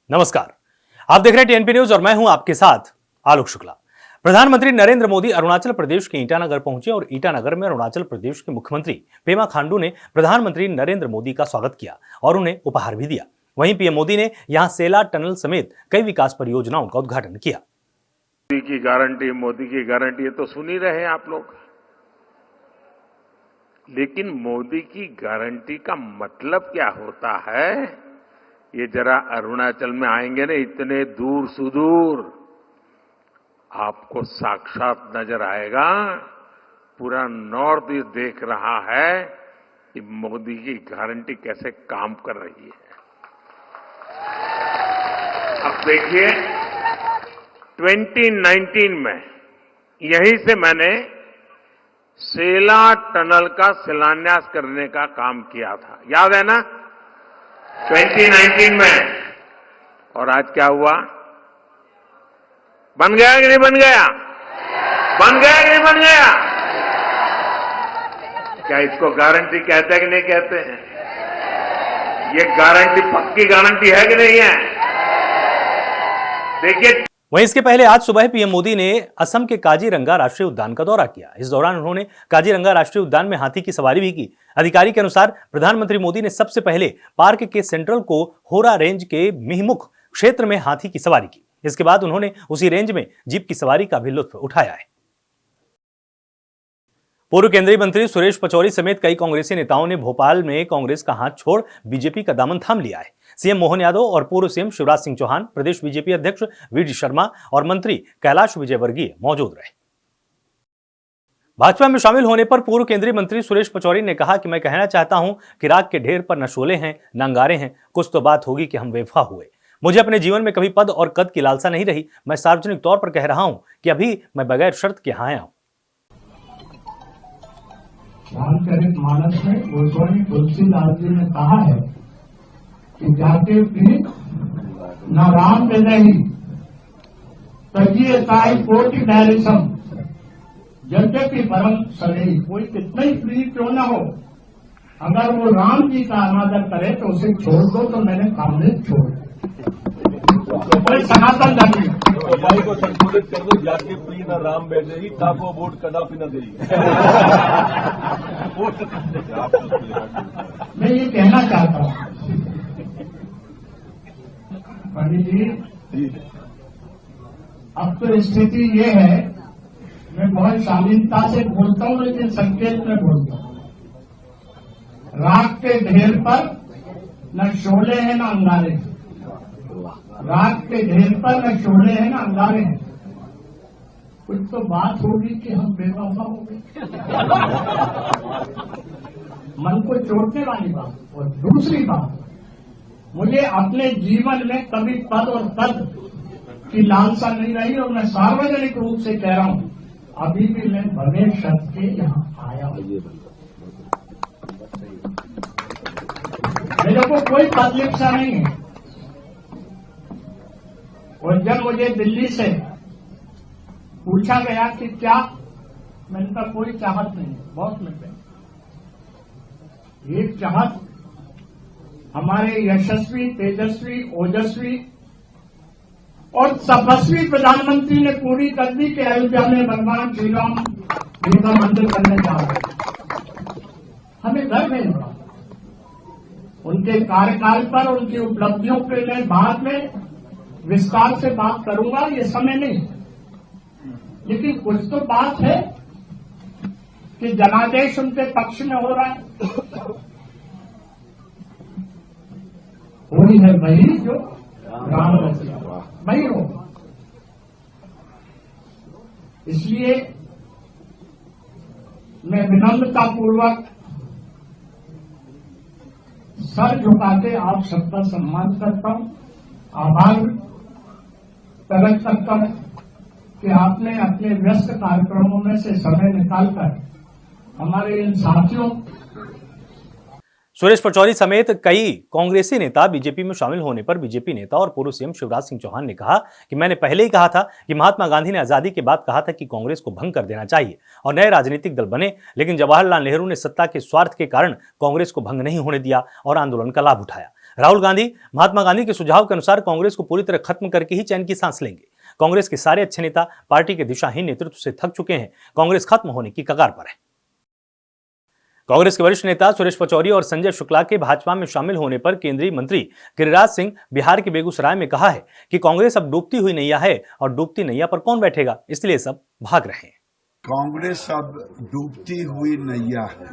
नमस्कार, आप देख रहे हैं टीएनपी न्यूज और मैं हूं आपके साथ आलोक शुक्ला। प्रधानमंत्री नरेंद्र मोदी अरुणाचल प्रदेश के ईटानगर पहुंचे और ईटानगर में अरुणाचल प्रदेश के मुख्यमंत्री पेमा खांडू ने प्रधानमंत्री नरेंद्र मोदी का स्वागत किया और उन्हें उपहार भी दिया। वहीं पीएम मोदी ने यहां सेला टनल समेत कई विकास परियोजनाओं का उद्घाटन किया। मोदी की गारंटी ये तो सुन ही रहे हैं आप लोग, लेकिन मोदी की गारंटी का मतलब क्या होता है, ये जरा अरुणाचल में आएंगे ना, इतने दूर सुदूर आपको साक्षात नजर आएगा। पूरा नॉर्थ ईस्ट देख रहा है कि मोदी की गारंटी कैसे काम कर रही है। अब देखिए 2019 में यहीं से मैंने सेला टनल का शिलान्यास करने का काम किया था, याद है ना, 2019 में। और आज क्या हुआ, बन गया कि नहीं बन गया, बन गया कि नहीं बन गया। क्या इसको गारंटी कहते हैं कि नहीं कहते हैं? ये गारंटी पक्की गारंटी है कि नहीं है? देखिए, वहीं इसके पहले आज सुबह पीएम मोदी ने असम के काजीरंगा राष्ट्रीय उद्यान का दौरा किया। इस दौरान उन्होंने काजीरंगा राष्ट्रीय उद्यान में हाथी की सवारी भी की। अधिकारी के अनुसार प्रधानमंत्री मोदी ने सबसे पहले पार्क के सेंट्रल को होरा रेंज के मिहमुख क्षेत्र में हाथी की सवारी की। इसके बाद उन्होंने उसी रेंज में जीप की सवारी का भी लुत्फ उठाया है। पूर्व केंद्रीय मंत्री सुरेश पचौरी समेत कई कांग्रेसी नेताओं ने भोपाल में कांग्रेस का हाथ छोड़ बीजेपी का दामन थाम लिया है। सीएम मोहन यादव और पूर्व सीएम शिवराज सिंह चौहान, प्रदेश बीजेपी अध्यक्ष वीडी शर्मा और मंत्री कैलाश विजयवर्गीय मौजूद रहे। भाजपा में शामिल होने पर पूर्व केंद्रीय मंत्री सुरेश पचौरी ने कहा कि मैं कहना चाहता हूं कि राग के ढेर पर न शोले हैं न अंगारे हैं, कुछ तो बात होगी कि हम बेवफा हुए। मुझे अपने जीवन में कभी पद और कद की लालसा नहीं रही। मैं सार्वजनिक तौर पर कह रहा हूं कि अभी मैं बगैर शर्त के यहां आया हूं। रामचरितमानस में गोस्वामी तुलसीदास जी ने कहा है कि जाके भी न राम में नहीं तजिए साई कोटि डायरेक्शन, यद्यपि परम सही। कोई कितना ही प्रिय क्यों न हो, अगर वो राम जी का अनादर करे तो उसे छोड़ दो। तो मैंने कांग्रेस छोड़ कोई सनातन धर्म भाई को संशोधित कर दो, जाके प्रिय न राम बैठेगी, ताको वोट कदापि न देगी। मैं ये कहना चाहता हूं पंडित जी, अब तो स्थिति ये है, मैं बहुत शालीनता से बोलता हूं लेकिन संकेत में बोलता हूं। राग के ढेर पर न शोले हैं न अंगारे हैं, राग के ढेर पर न शोले हैं न अंगारे हैं। कुछ तो बात होगी कि हम बेवफा हो गए, मन को चोटने वाली बात। और दूसरी बात, मुझे अपने जीवन में कभी पद और कद की लालसा नहीं रही और मैं सार्वजनिक रूप से कह रहा हूं, अभी भी मैं बगैर शर्त के यहां आया हूं। मेरे को कोई तकलीफ नहीं है। और जब मुझे दिल्ली से पूछा गया कि क्या, मैंने कहा कोई चाहत नहीं है, बहुत मिलते। ये चाहत हमारे यशस्वी, तेजस्वी, ओजस्वी और तपस्वी प्रधानमंत्री ने पूरी कर दी कि अयोध्या में भगवान श्री राम जी का मंदिर बनने जा रहे हैं। हमें गर्व है उनके कार्यकाल पर, उनकी उपलब्धियों के लिए बाद में विस्तार से बात करूंगा, ये समय नहीं। लेकिन कुछ तो बात है कि जनादेश उनके पक्ष में हो रहा है। वही है वही जो राम वही हो। इसलिए मैं विनम्रता पूर्वक सर झुका के आप सबका सम्मान करता हूं, आभार प्रकट करता हूं कि आपने अपने व्यस्त कार्यक्रमों में से समय निकालकर हमारे इन साथियों सुरेश पचौरी समेत कई कांग्रेसी नेता बीजेपी में शामिल होने पर बीजेपी नेता और पूर्व सीएम शिवराज सिंह चौहान ने कहा कि मैंने पहले ही कहा था कि महात्मा गांधी ने आजादी के बाद कहा था कि कांग्रेस को भंग कर देना चाहिए और नए राजनीतिक दल बने, लेकिन जवाहरलाल नेहरू ने सत्ता के स्वार्थ के कारण कांग्रेस को भंग नहीं होने दिया और आंदोलन का लाभ उठाया। राहुल गांधी महात्मा गांधी के सुझाव के अनुसार कांग्रेस को पूरी तरह खत्म करके ही चैन की सांस लेंगे। कांग्रेस के सारे अच्छे नेता पार्टी के दिशाहीन नेतृत्व से थक चुके हैं। कांग्रेस खत्म होने की कगार पर है। कांग्रेस के वरिष्ठ नेता सुरेश पचौरी और संजय शुक्ला के भाजपा में शामिल होने पर केंद्रीय मंत्री गिरिराज सिंह बिहार के बेगूसराय में कहा है कि कांग्रेस अब डूबती हुई नैया है और डूबती नैया पर कौन बैठेगा, इसलिए सब भाग रहे हैं। कांग्रेस अब डूबती हुई नैया है,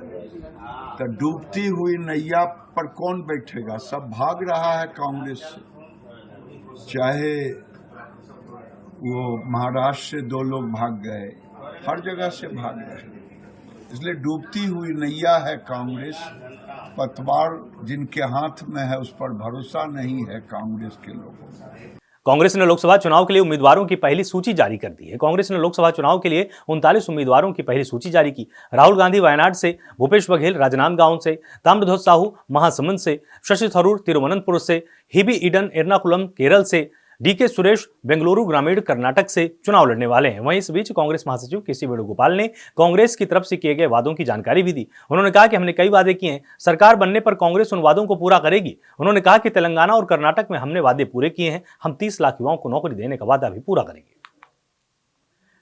तो डूबती हुई नैया पर कौन बैठेगा? सब भाग रहा है कांग्रेस से। चाहे वो महाराष्ट्र से 2 लोग भाग गए, हर जगह से भाग रहे, इसलिए डूबती हुई नैया है कांग्रेस। पतवार जिनके हाथ में है उस पर भरोसा नहीं है कांग्रेस के लोगों को। कांग्रेस ने लोकसभा चुनाव के लिए उम्मीदवारों की पहली सूची जारी कर दी है। कांग्रेस ने लोकसभा चुनाव के लिए 39 उम्मीदवारों की पहली सूची जारी की। राहुल गांधी वायनाड से, भूपेश बघेल राजनांदगांव से, ताम्रध्वज साहू महासमुंद से, शशि थरूर तिरुवनंतपुर से, हिबी ईडन एर्नाकुलम केरल से, डीके सुरेश बेंगलुरु ग्रामीण कर्नाटक से चुनाव लड़ने वाले हैं। वहीं इस बीच कांग्रेस महासचिव केसी वेणुगोपाल ने कांग्रेस की तरफ से किए गए वादों की जानकारी भी दी। उन्होंने कहा कि हमने कई वादे किए हैं, सरकार बनने पर कांग्रेस उन वादों को पूरा करेगी। उन्होंने कहा कि तेलंगाना और कर्नाटक में हमने वादे पूरे किए हैं, हम 30 लाख युवाओं को नौकरी देने का वादा भी पूरा करेंगे।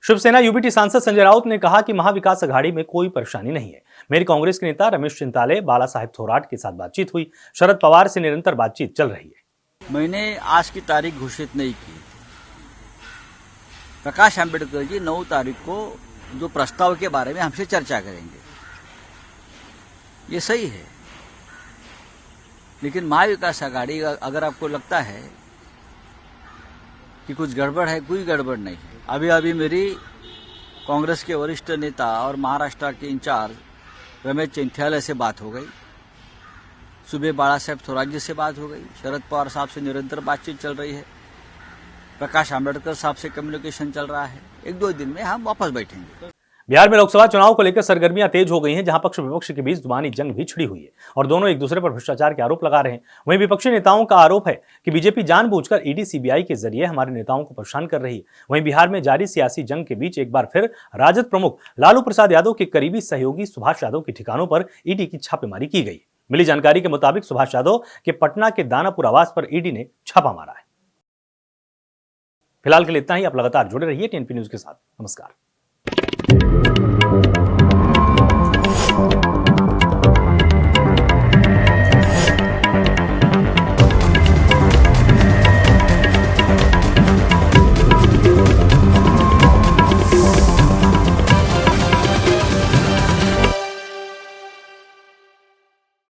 शिवसेना यूबीटी सांसद संजय राउत ने कहा कि महाविकास अघाड़ी में कोई परेशानी नहीं है। मेरी कांग्रेस के नेता रमेश चिंताले, बाला साहेब थोराट के साथ बातचीत हुई। शरद पवार से निरंतर बातचीत चल रही है। मैंने आज की तारीख घोषित नहीं की। प्रकाश आंबेडकर जी 9 तारीख को जो प्रस्ताव के बारे में हमसे चर्चा करेंगे, ये सही है। लेकिन महाविकास आघाड़ी, अगर आपको लगता है कि कुछ गड़बड़ है, कोई गड़बड़ नहीं है। अभी अभी मेरी कांग्रेस के वरिष्ठ नेता और महाराष्ट्र के इंचार्ज रमेश चिंताले से बात हो गई। सुबह बाला साहेब थोराट जी से बात हो गई। शरद पवार साहब से निरंतर बातचीत चल रही है। प्रकाश आंबेडकर साहब से कम्युनिकेशन चल रहा है। 1-2 दिन में हम वापस बैठेंगे। बिहार में लोकसभा चुनाव को लेकर सरगर्मियां तेज हो गई हैं, जहां पक्ष विपक्ष के बीच जुबानी जंग भी छिड़ी हुई है और दोनों एक दूसरे पर भ्रष्टाचार के आरोप लगा रहे हैं। वहीं विपक्षी नेताओं का आरोप है कि बीजेपी जानबूझकर ईडी सीबीआई के जरिए हमारे नेताओं को परेशान कर रही है। वहीं बिहार में जारी सियासी जंग के बीच एक बार फिर राजद प्रमुख लालू प्रसाद यादव के करीबी सहयोगी सुभाष यादव के ठिकानों पर ईडी की छापेमारी की गई। मिली जानकारी के मुताबिक सुभाष यादव के पटना के दानापुर आवास पर ईडी ने छापा मारा है। फिलहाल के लिए इतना ही। आप लगातार जुड़े रहिए टीएनपी न्यूज के साथ। नमस्कार।